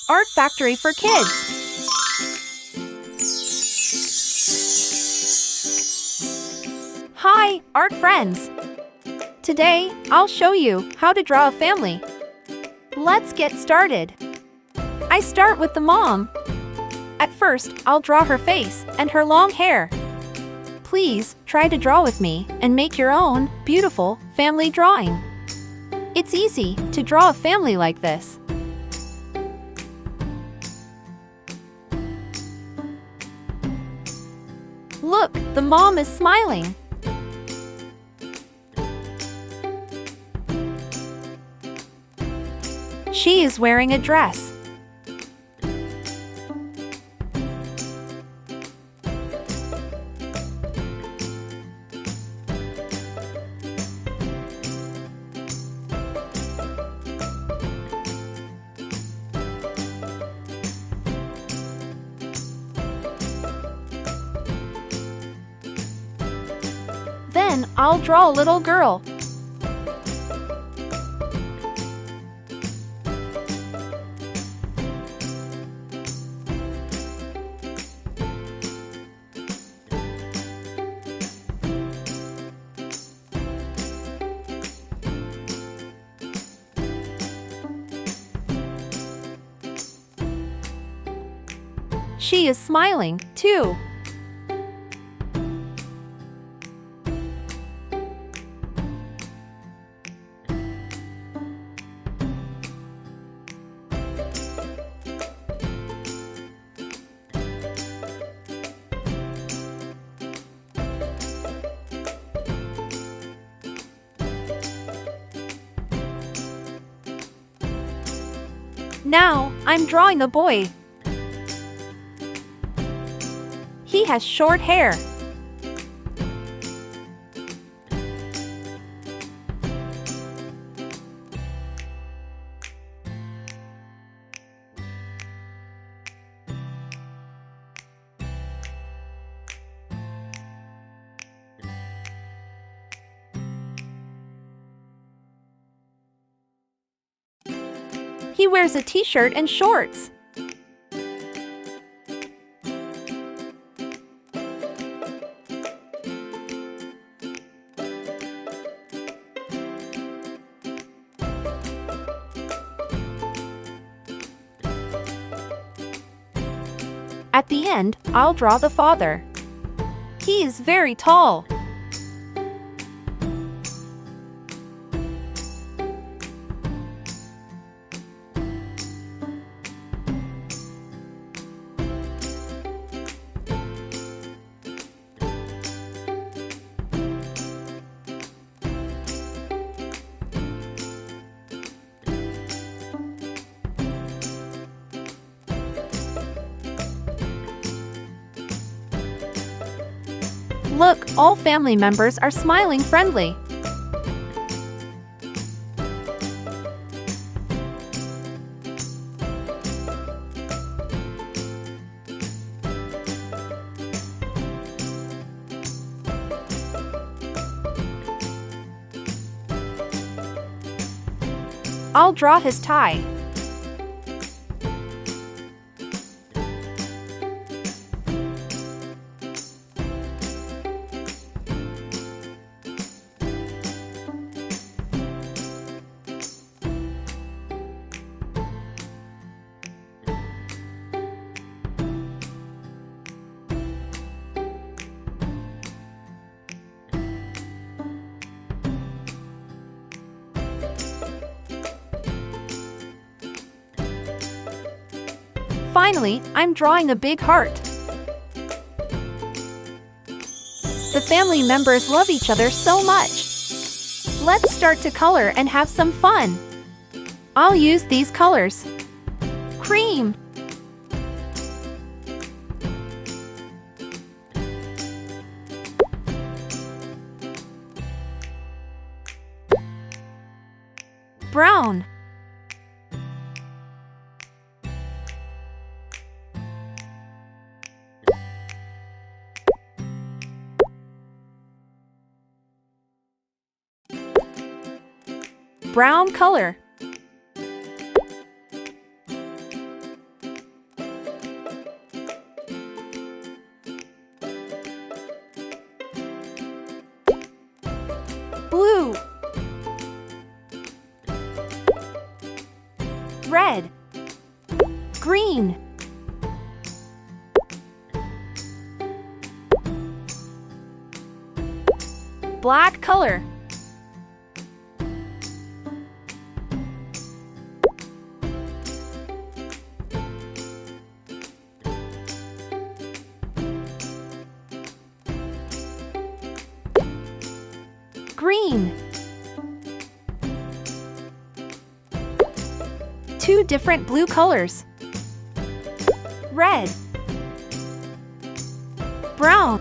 Art Factory for Kids. Hi, art friends! Today, I'll show you how to draw a family. Let's get started. I start with the mom. At first, I'll draw her face and her long hair. Please try to draw with me and make your own beautiful family drawing. It's easy to draw a family like this. Look, the mom is smiling. She is wearing a dress. Then I'll draw a little girl. She is smiling, too. Now, I'm drawing a boy. He has short hair. He wears a t-shirt and shorts. At the end, I'll draw the father. He is very tall. Look, all family members are smiling friendly. I'll draw his tie. Finally, I'm drawing a big heart. The family members love each other so much. Let's start to color and have some fun. I'll use these colors. Cream, brown, brown color, red, green, black color, green. Two different blue colors. Red, brown,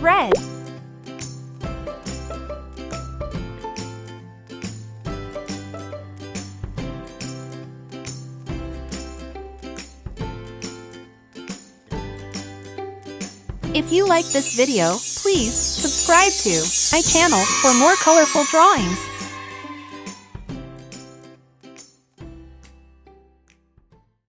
red, If you like this video, please subscribe to my channel for more colorful drawings.